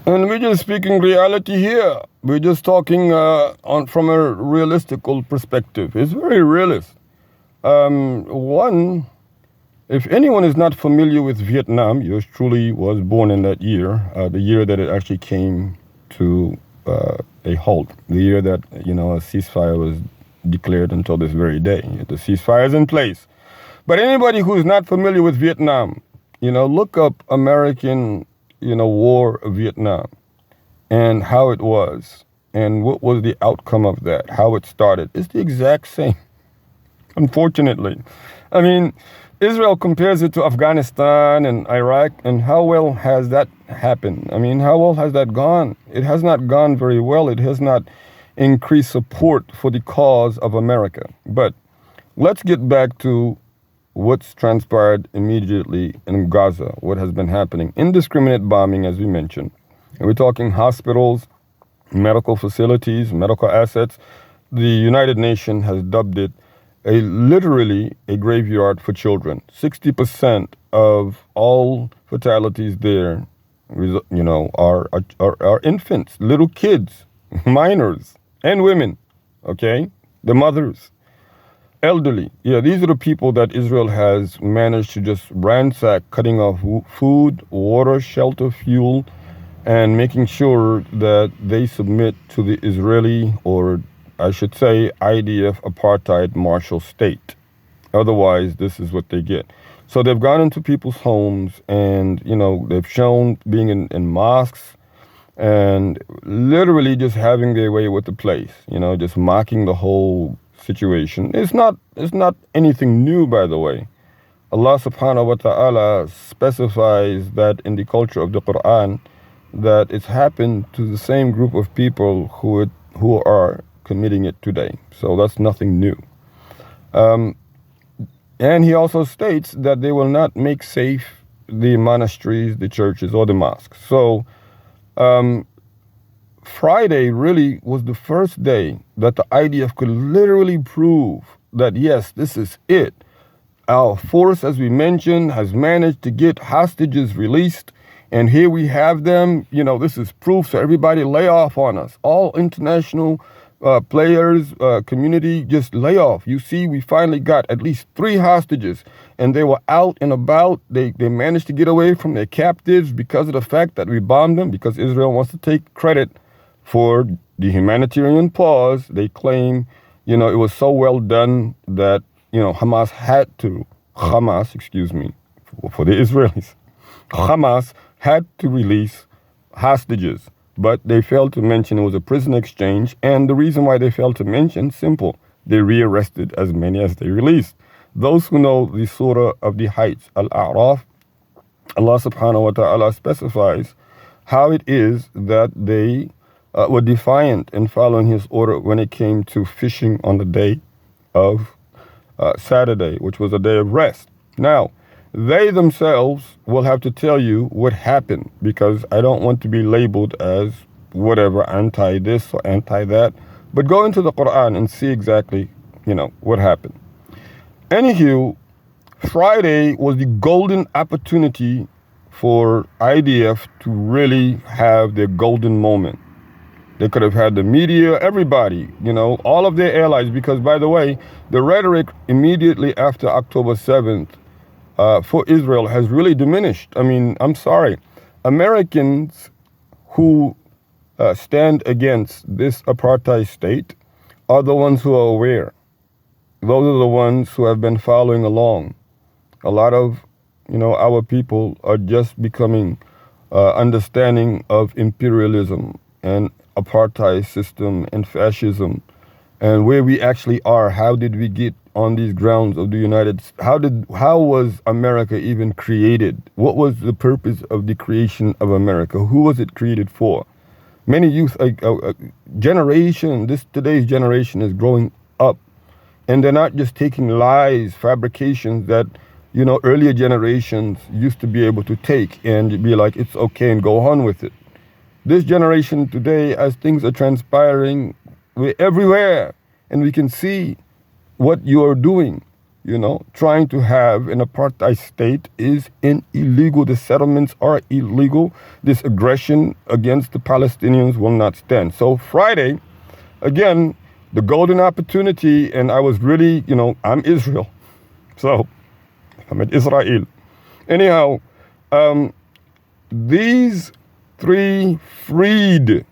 And we're just speaking reality here. We're just talking from a realistical perspective. It's very realist. One, if anyone is not familiar with Vietnam, yours truly was born in that year, the year that it actually came to a halt, the year that, a ceasefire was declared until this very day. The ceasefire is in place. But anybody who's not familiar with Vietnam, look up American, War of Vietnam and how it was and what was the outcome of that, how it started. It's the exact same, unfortunately. I mean, Israel compares it to Afghanistan and Iraq, and how well has that happened? I mean, how well has that gone? It has not gone very well. It has not increased support for the cause of America. But let's get back to what's transpired immediately in Gaza, what has been happening. Indiscriminate bombing, as we mentioned. And we're talking hospitals, medical facilities, medical assets. The United Nations has dubbed it literally a graveyard for children. 60% of all fatalities there, are infants, little kids, minors, and women, okay? The mothers, elderly. Yeah, these are the people that Israel has managed to just ransack, cutting off food, water, shelter, fuel, and making sure that they submit to the Israeli, or I should say, IDF apartheid martial state. Otherwise, this is what they get. So they've gone into people's homes and, they've shown being in mosques and literally just having their way with the place, just mocking the whole situation. It's not anything new, by the way. Allah subhanahu wa ta'ala specifies that in the culture of the Quran, that it's happened to the same group of people who are committing it today. So that's nothing new. And he also states that they will not make safe the monasteries, the churches, or the mosques. So Friday really was the first day that the IDF could literally prove that, yes, this is it. Our force, as we mentioned, has managed to get hostages released. And here we have them. This is proof. So everybody lay off on us. All international players, community, just lay off. You see, we finally got at least 3 hostages, and they were out and about. They managed to get away from their captives because of the fact that we bombed them, because Israel wants to take credit for the humanitarian pause. They claim, it was so well done that, Hamas, for the Israelis, Hamas had to release hostages. But they failed to mention it was a prison exchange. And the reason why they failed to mention, simple, they rearrested as many as they released. Those who know the Surah of the Heights, Al-A'raf, Allah subhanahu wa ta'ala specifies how it is that they were defiant in following his order when it came to fishing on the day of Saturday, which was a day of rest. Now, they themselves will have to tell you what happened, because I don't want to be labeled as whatever, anti-this or anti-that. But go into the Quran and see exactly, what happened. Anywho, Friday was the golden opportunity for IDF to really have their golden moment. They could have had the media, everybody, all of their allies, because, by the way, the rhetoric immediately after October 7th for Israel has really diminished. I mean, I'm sorry. Americans who stand against this apartheid state are the ones who are aware. Those are the ones who have been following along. A lot of, our people are just becoming understanding of imperialism and apartheid system and fascism and where we actually are. How did we get on these grounds of the United States? How was America even created? What was the purpose of the creation of America? Who was it created for? Many youth, today's generation is growing up, and they're not just taking lies, fabrications that, earlier generations used to be able to take and be like, it's okay, and go on with it. This generation today, as things are transpiring, we're everywhere, and we can see what you are doing. trying to have an apartheid state is illegal. The settlements are illegal. This aggression against the Palestinians will not stand. So Friday, again, the golden opportunity, and I was really, I'm Israel. So I'm in Israel. Anyhow, these three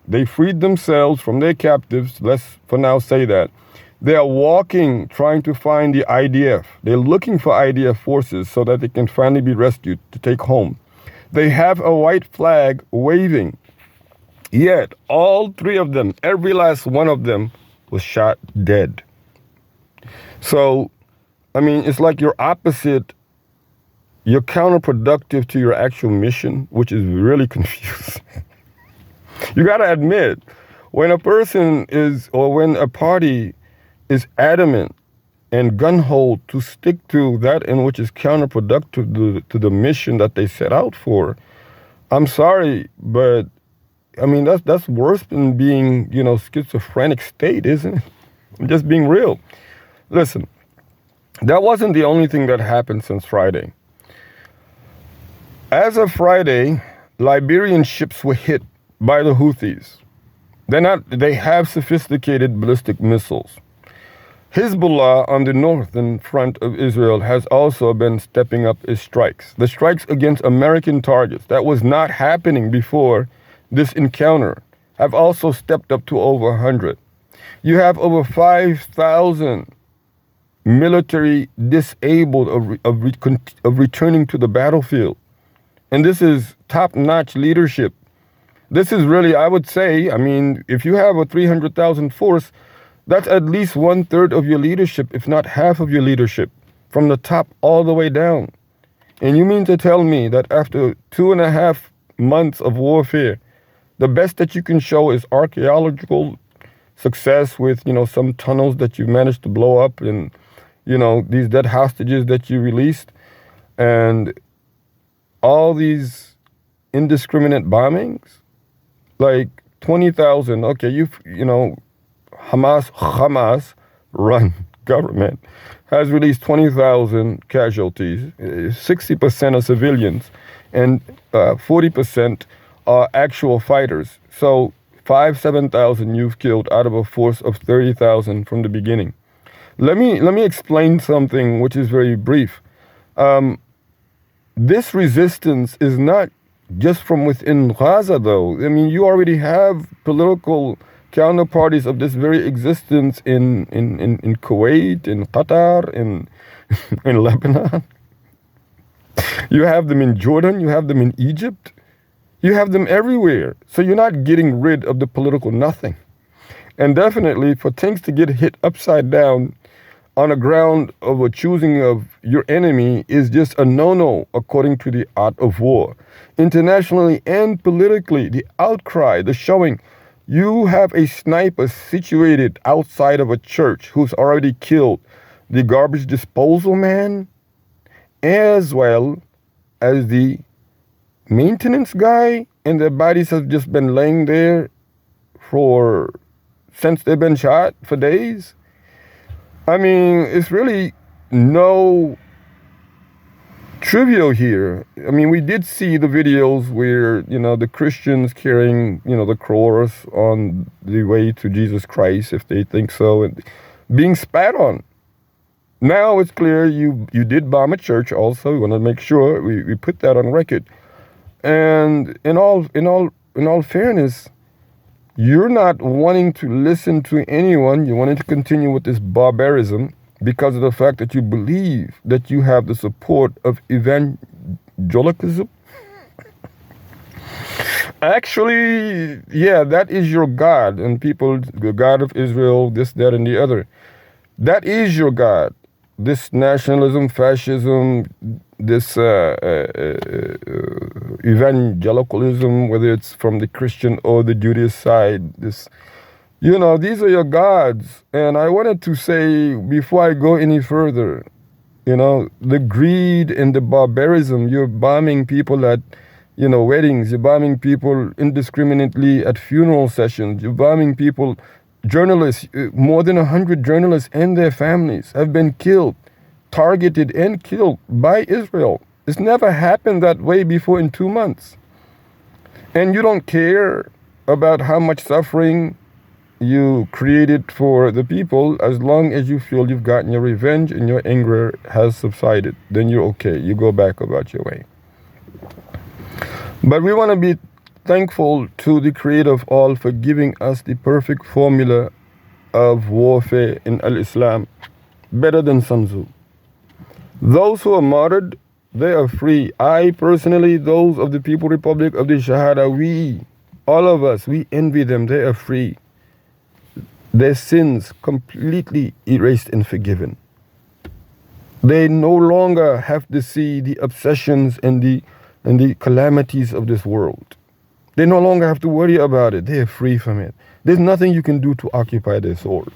they freed themselves from their captives. Let's for now say that. They are walking, trying to find the IDF. They're looking for IDF forces so that they can finally be rescued to take home. They have a white flag waving. Yet, all three of them, every last one of them, was shot dead. So, it's like you're opposite. You're counterproductive to your actual mission, which is really confusing. You got to admit, when a person when a party is adamant and gun-ho to stick to that in which is counterproductive to the mission that they set out for, I'm sorry, but that's worse than being, schizophrenic state, isn't it? I'm just being real. Listen, that wasn't the only thing that happened since Friday. As of Friday, Liberian ships were hit by the Houthis. They have sophisticated ballistic missiles. Hezbollah on the northern front of Israel has also been stepping up its strikes. The strikes against American targets that was not happening before this encounter have also stepped up to over 100. You have over 5,000 military disabled of returning to the battlefield. And this is top-notch leadership. This is really, I would say, if you have a 300,000 force, that's at least 1/3 of your leadership, if not half of your leadership, from the top all the way down. And you mean to tell me that after 2.5 months of warfare, the best that you can show is archaeological success with, some tunnels that you managed to blow up and, these dead hostages that you released and all these indiscriminate bombings? Like 20,000, okay, Hamas run government has released 20,000 casualties, 60% are civilians, and 40% are actual fighters. So 7,000 you've killed out of a force of 30,000 from the beginning. Let me explain something which is very brief. This resistance is not just from within Gaza, though. You already have political counterparties of this very existence in Kuwait, in Qatar, in Lebanon. You have them in Jordan. You have them in Egypt. You have them everywhere. So you're not getting rid of the political nothing. And definitely for things to get hit upside down on the ground of a choosing of your enemy is just a no-no according to the art of war. Internationally and politically, the outcry, the showing, you have a sniper situated outside of a church who's already killed the garbage disposal man as well as the maintenance guy, and their bodies have just been laying there since they've been shot for days. It's really no trivial here. We did see the videos where, the Christians carrying, the cross on the way to Jesus Christ, if they think so, and being spat on. Now it's clear you did bomb a church also. We want to make sure we put that on record. And in all fairness, you're not wanting to listen to anyone. You wanted to continue with this barbarism because of the fact that you believe that you have the support of evangelicalism. Actually, yeah, that is your God. And people, the God of Israel, this, that, and the other. That is your God. This nationalism, fascism, this evangelicalism, whether it's from the Christian or the Judaist side, these are your gods. And I wanted to say, before I go any further, the greed and the barbarism, you're bombing people at, weddings, you're bombing people indiscriminately at funeral sessions, you're bombing people, journalists, more than 100 journalists and their families have been killed targeted and killed by Israel. It's never happened that way before in 2 months. And you don't care about how much suffering you created for the people. As long as you feel you've gotten your revenge and your anger has subsided, then you're okay. You go back about your way. But we want to be thankful to the Creator of all for giving us the perfect formula of warfare in Al-Islam, better than Sun Tzu. Those who are martyred, they are free. I personally, those of the People Republic of the Shahada, we, all of us, we envy them. They are free. Their sins completely erased and forgiven. They no longer have to see the obsessions and the calamities of this world. They no longer have to worry about it. They are free from it. There's nothing you can do to occupy their soul.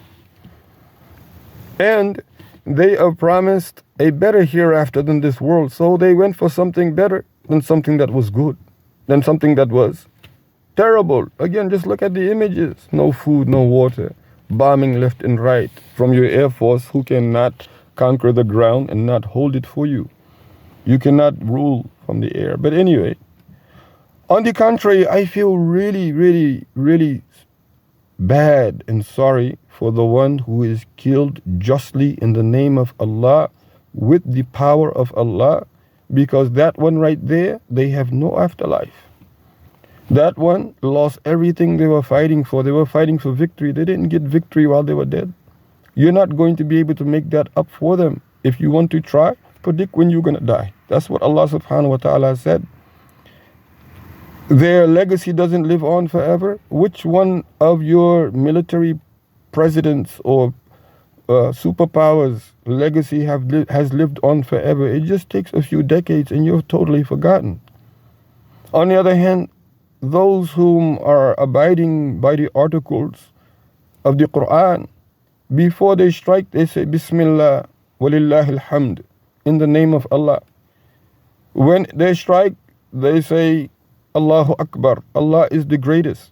And they are promised a better hereafter than this world. So they went for something better than something that was good, than something that was terrible. Again, just look at the images. No food, no water, bombing left and right from your Air Force, who cannot conquer the ground and not hold it for you. You cannot rule from the air. But anyway, on the contrary, I feel really, really, really bad and sorry for the one who is killed justly in the name of Allah with the power of Allah, because that one right there, they have no afterlife. That one lost everything they were fighting for. They were fighting for victory. They didn't get victory while they were dead. You're not going to be able to make that up for them. If you want to try, predict when you're going to die. That's what Allah subhanahu wa ta'ala said. Their legacy doesn't live on forever. Which one of your military presidents or superpowers' legacy has lived on forever? It just takes a few decades and you're totally forgotten. On the other hand, those whom are abiding by the articles of the Quran, before they strike, they say, Bismillah, walillahi alhamd, in the name of Allah. When they strike, they say, Allahu Akbar, Allah is the greatest.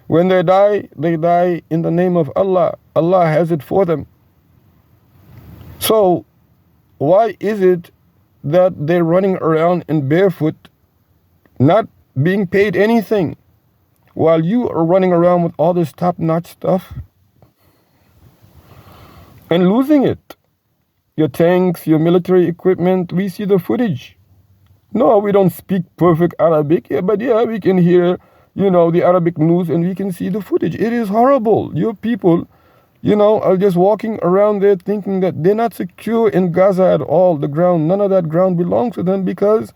When they die in the name of Allah. Allah has it for them. So, why is it that they're running around in barefoot, not being paid anything, while you are running around with all this top-notch stuff and losing it? Your tanks, your military equipment, we see the footage. No, we don't speak perfect Arabic, but we can hear, the Arabic news and we can see the footage. It is horrible. Your people, are just walking around there thinking that they're not secure in Gaza at all. The ground, none of that ground belongs to them, because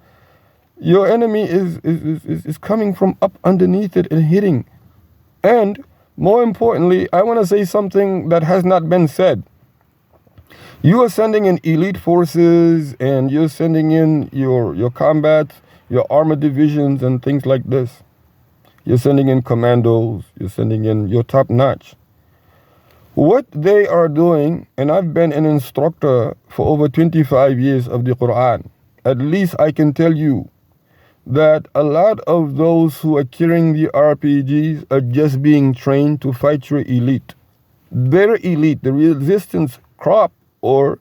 your enemy is coming from up underneath it and hitting. And more importantly, I want to say something that has not been said. You are sending in elite forces and you're sending in your combat, your armored divisions and things like this. You're sending in commandos, you're sending in your top notch. What they are doing, and I've been an instructor for over 25 years of the Quran, at least I can tell you that a lot of those who are carrying the RPGs are just being trained to fight your elite. Their elite, the resistance crop, or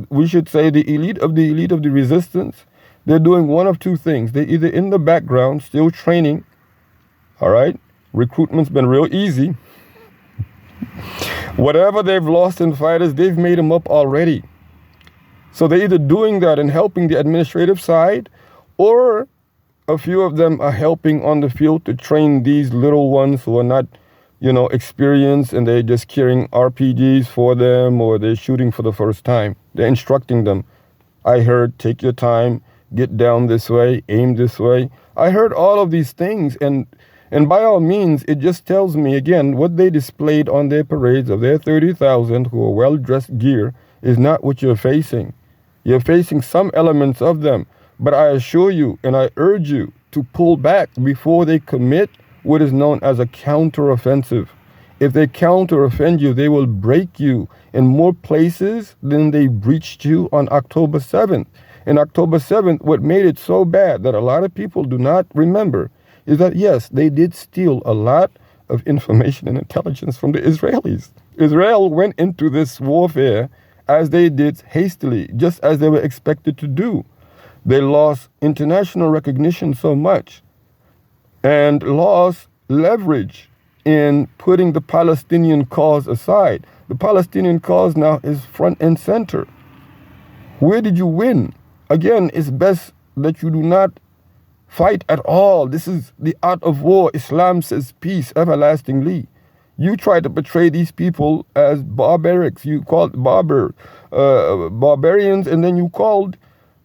we should say the elite of the resistance, they're doing one of two things. They're either in the background, still training, all right? Recruitment's been real easy. Whatever they've lost in fighters, they've made them up already. So they're either doing that and helping the administrative side, or a few of them are helping on the field to train these little ones who are not, experienced, and they're just carrying RPGs for them, or they're shooting for the first time. They're instructing them. I heard, take your time, get down this way, aim this way. I heard all of these things, and by all means, it just tells me, again, what they displayed on their parades of their 30,000 who are well-dressed gear is not what you're facing. You're facing some elements of them, but I assure you, and I urge you to pull back before they commit what is known as a counteroffensive. If they counteroffend you, they will break you in more places than they breached you on October 7th. And October 7th, what made it so bad that a lot of people do not remember is that, yes, they did steal a lot of information and intelligence from the Israelis. Israel went into this warfare as they did hastily, just as they were expected to do. They lost international recognition so much and lost leverage in putting the Palestinian cause aside. The Palestinian cause now is front and center. Where did you win? Again, it's best that you do not fight at all. This is the art of war. Islam says peace everlastingly. You try to portray these people as barbarics. You called barbarians, and then you called,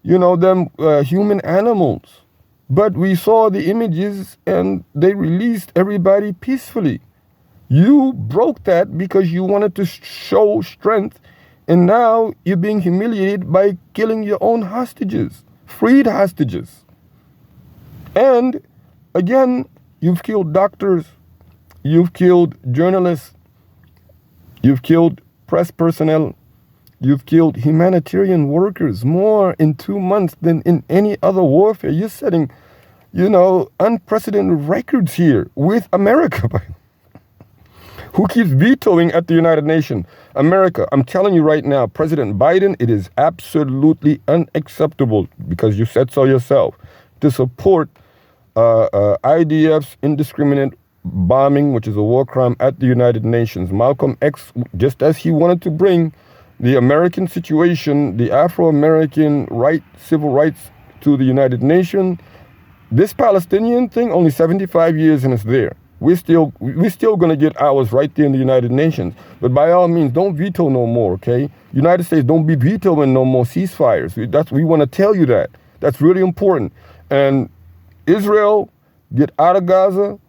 them human animals. But we saw the images, and they released everybody peacefully. You broke that because you wanted to show strength, and now you're being humiliated by killing your own hostages, freed hostages. And again, you've killed doctors, you've killed journalists, you've killed press personnel, you've killed humanitarian workers more in 2 months than in any other warfare. You're setting, unprecedented records here with America. Who keeps vetoing at the United Nations? America. I'm telling you right now, President Biden, it is absolutely unacceptable, because you said so yourself, to support IDF's indiscriminate bombing, which is a war crime, at the United Nations. Malcolm X, just as he wanted to bring the American situation, the Afro-American civil rights to the United Nations, this Palestinian thing, only 75 years and it's there. We're still going to get ours right there in the United Nations. But by all means, don't veto no more, okay? United States, don't be vetoing no more ceasefires. We want to tell you that. That's really important. And Israel, get out of Gaza,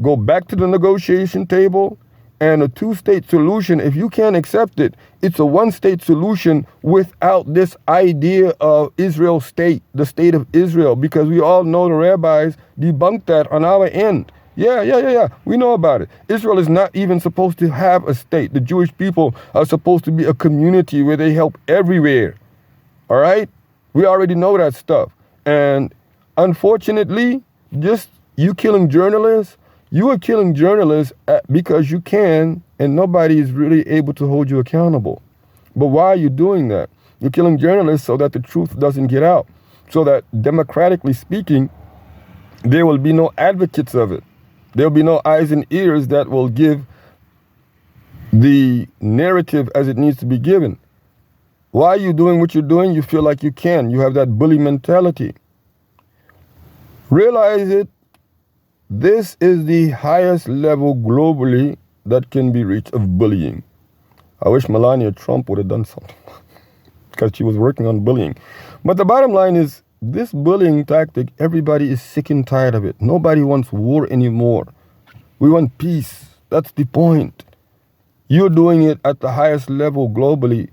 go back to the negotiation table, and a two-state solution, if you can't accept it, it's a one-state solution without this idea of Israel state, the state of Israel, because we all know the rabbis debunked that on our end. Yeah. We know about it. Israel is not even supposed to have a state. The Jewish people are supposed to be a community where they help everywhere. All right? We already know that stuff. And unfortunately, just you killing journalists, you are killing journalists because you can, and nobody is really able to hold you accountable. But why are you doing that? You're killing journalists so that the truth doesn't get out, so that democratically speaking, there will be no advocates of it. There will be no eyes and ears that will give the narrative as it needs to be given. Why are you doing what you're doing? You feel like you can. You have that bully mentality. Realize it. This is the highest level globally that can be reached of bullying. I wish Melania Trump would have done something because she was working on bullying. But the bottom line is, this bullying tactic, everybody is sick and tired of it. Nobody wants war anymore. We want peace. That's the point. You're doing it at the highest level globally.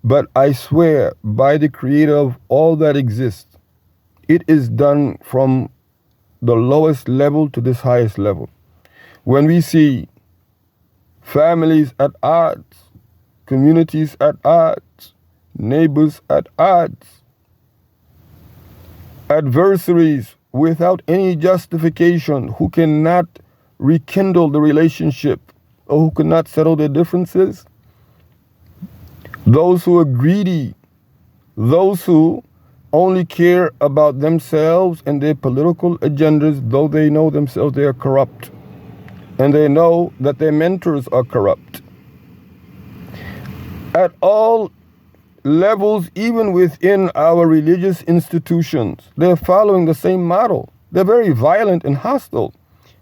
But I swear, by the creator of all that exists, it is done from the lowest level to this highest level. When we see families at odds, communities at odds, neighbors at odds, adversaries without any justification, who cannot rekindle the relationship or who cannot settle their differences, those who are greedy, those who only care about themselves and their political agendas, though they know themselves they are corrupt, and they know that their mentors are corrupt. At all levels, even within our religious institutions, they're following the same model. They're very violent and hostile.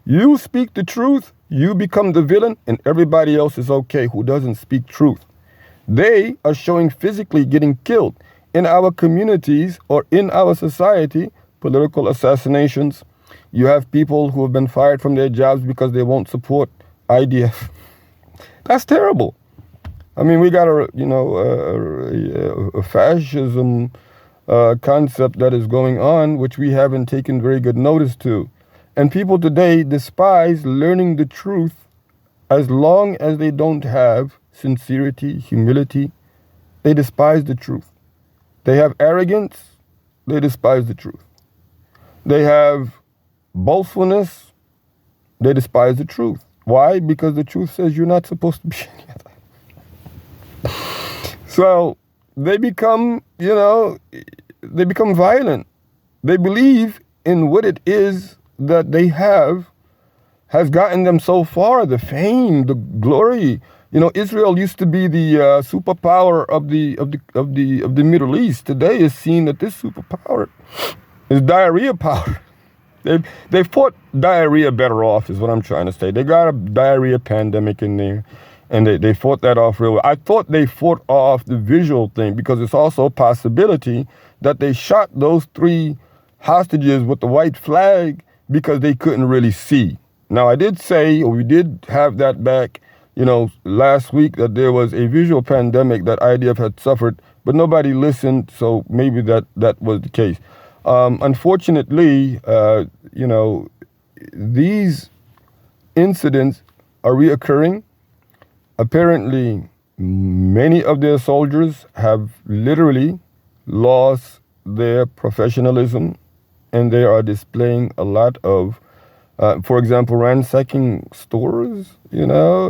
You speak the truth, you become the villain, and everybody else is okay who doesn't speak truth. They are showing physically getting killed in our communities or in our society, political assassinations. You have people who have been fired from their jobs because they won't support IDF. That's terrible. I mean, we got a fascism concept that is going on, which we haven't taken very good notice to. And people today despise learning the truth as long as they don't have sincerity, humility. They despise the truth. They have arrogance. They despise the truth. They have boastfulness. They despise the truth. Why? Because the truth says you're not supposed to be any of that. So they become, they become violent. They believe in what it is that they have has gotten them so far, the fame, the glory. Israel used to be the superpower of the Middle East. Today is seen that this superpower is diarrhea power. They fought diarrhea better off, is what I'm trying to say. They got a diarrhea pandemic in there, and they fought that off real well. I thought they fought off the visual thing, because it's also a possibility that they shot those 3 hostages with the white flag because they couldn't really see. Now, I did say, or we did have that back, last week, that there was a visual pandemic that IDF had suffered, but nobody listened, so maybe that was the case. Unfortunately, these incidents are reoccurring. Apparently, many of their soldiers have literally lost their professionalism, and they are displaying a lot of, for example, ransacking stores,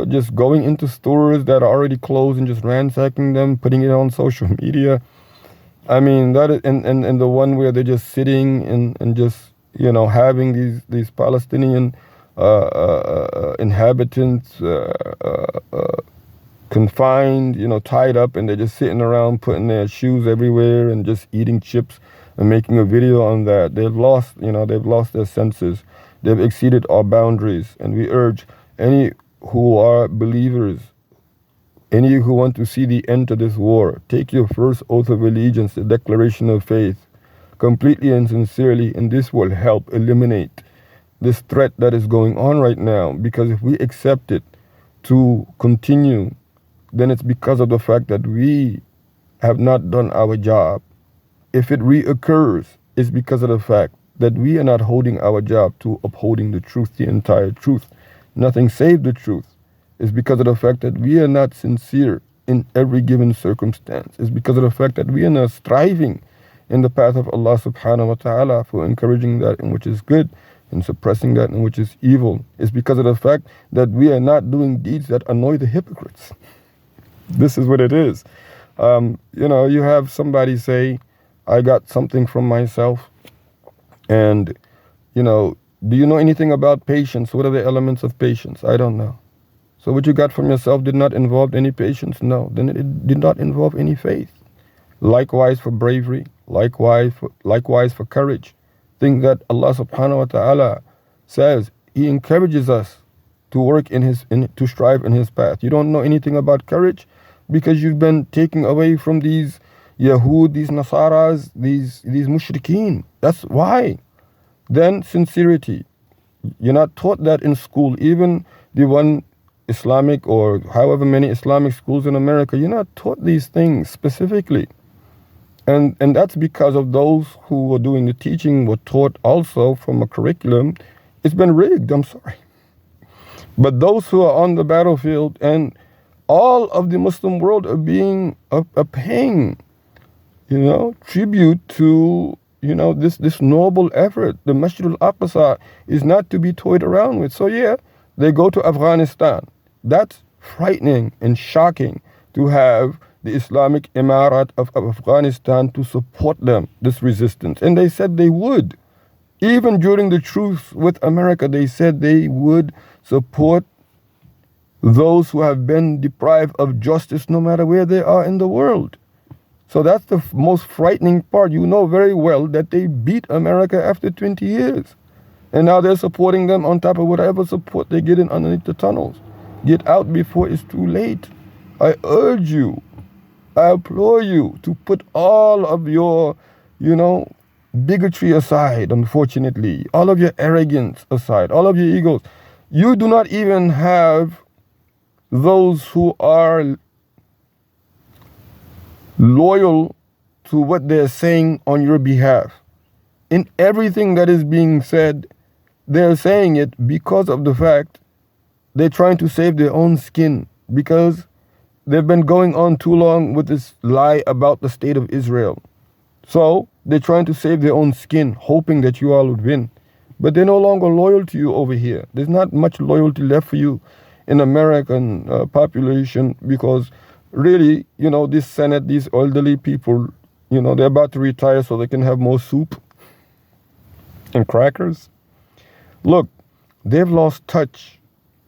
just going into stores that are already closed and just ransacking them, putting it on social media. I mean, that is, and the one where they're just sitting and just, having these Palestinian inhabitants confined, tied up, and they're just sitting around putting their shoes everywhere and just eating chips and making a video on that. They've lost their senses. They've exceeded our boundaries, and we urge any who are believers, any who want to see the end to this war, take your first oath of allegiance, the declaration of faith, completely and sincerely, and this will help eliminate this threat that is going on right now. Because if we accept it to continue, then it's because of the fact that we have not done our job. If it reoccurs, it's because of the fact that we are not holding our job to upholding the truth, the entire truth. Nothing save the truth. It's because of the fact that we are not sincere in every given circumstance. It's because of the fact that we are not striving in the path of Allah subhanahu wa ta'ala for encouraging that in which is good and suppressing that in which is evil. It's because of the fact that we are not doing deeds that annoy the hypocrites. This is what it is. You have somebody say, I got something from myself. And, do you know anything about patience? What are the elements of patience? I don't know. So what you got from yourself did not involve any patience? No. Then it did not involve any faith. Likewise for bravery. Likewise for courage. Things that Allah subhanahu wa ta'ala says, He encourages us to work to strive in His path. You don't know anything about courage because you've been taken away from these Yahud, these Nasaras, these mushrikeen. That's why. Then sincerity. You're not taught that in school. Even the one Islamic or however many Islamic schools in America, you're not taught these things specifically. And that's because of those who were doing the teaching were taught also from a curriculum. It's been rigged, I'm sorry. But those who are on the battlefield and all of the Muslim world are paying, tribute to, this noble effort. The Masjid al-Aqsa is not to be toyed around with. So yeah, they go to Afghanistan. That's frightening and shocking to have the Islamic Emirat of Afghanistan to support them, this resistance. And they said they would. Even during the truce with America, they said they would support those who have been deprived of justice no matter where they are in the world. So that's the most frightening part. You know very well that they beat America after 20 years. And now they're supporting them on top of whatever support they get in underneath the tunnels. Get out before it's too late. I urge you, I implore you to put all of your, bigotry aside, unfortunately. All of your arrogance aside, all of your egos. You do not even have those who are loyal to what they're saying on your behalf. In everything that is being said, they're saying it because of the fact they're trying to save their own skin, because they've been going on too long with this lie about the state of Israel. So they're trying to save their own skin, hoping that you all would win. But they're no longer loyal to you over here. There's not much loyalty left for you in American population, because really, this Senate, these elderly people, they're about to retire so they can have more soup and crackers. Look, they've lost touch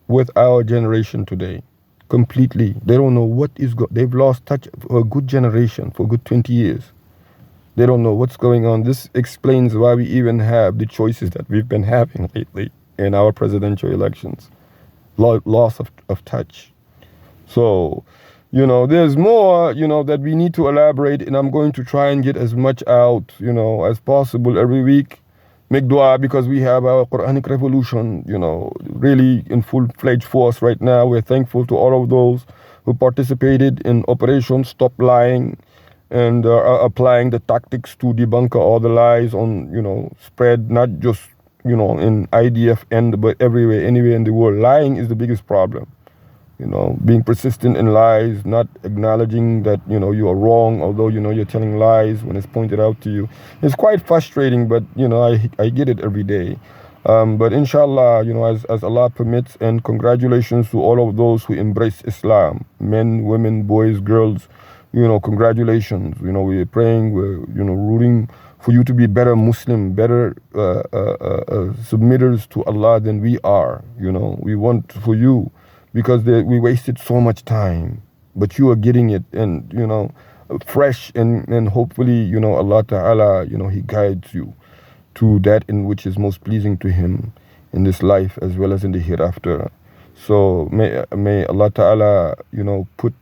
with our generation today completely. They don't know what is they've lost touch for a good generation, for a good 20 years. They don't know what's going on. This explains why we even have the choices that we've been having lately in our presidential elections. Loss of touch. So, there's more, that we need to elaborate, and I'm going to try and get as much out, as possible every week. Make dua, because we have our Quranic revolution, really in full-fledged force right now. We're thankful to all of those who participated in Operation Stop Lying and are applying the tactics to debunk all the lies on, spread, not just, in IDF end, but everywhere, anywhere in the world. Lying is the biggest problem. Being persistent in lies, not acknowledging that, you are wrong, although, you're telling lies when it's pointed out to you. It's quite frustrating, but, I get it every day. But inshallah, as Allah permits, and congratulations to all of those who embrace Islam, men, women, boys, girls, congratulations. We're praying, we're, rooting for you to be better Muslim, better submitters to Allah than we are. We want for you, because we wasted so much time, but you are getting it, and fresh, and hopefully Allah Ta'ala He guides you to that in which is most pleasing to Him in this life as well as in the hereafter. So may Allah Ta'ala put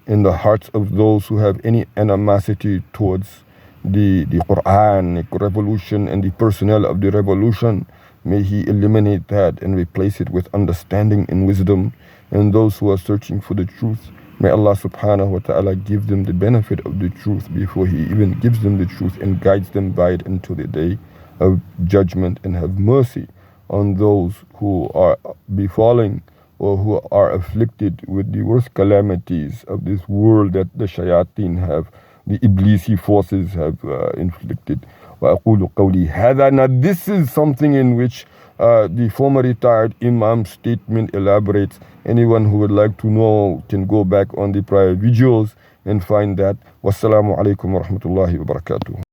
in the hearts of those who have any animosity towards the Quranic revolution and the personnel of the revolution, may He eliminate that and replace it with understanding and wisdom. And those who are searching for the truth, may Allah subhanahu wa ta'ala give them the benefit of the truth before He even gives them the truth and guides them by it until the day of judgment, and have mercy on those who are befalling or who are afflicted with the worst calamities of this world that the shayateen have, the Iblisi forces have inflicted. وَأَقُولُ قَوْلِي هَذَا. Now this is something in which the former retired Imam's statement elaborates. Anyone who would like to know can go back on the prior videos and find that. Wassalamu alaikum wa rahmatullahi wa barakatuh.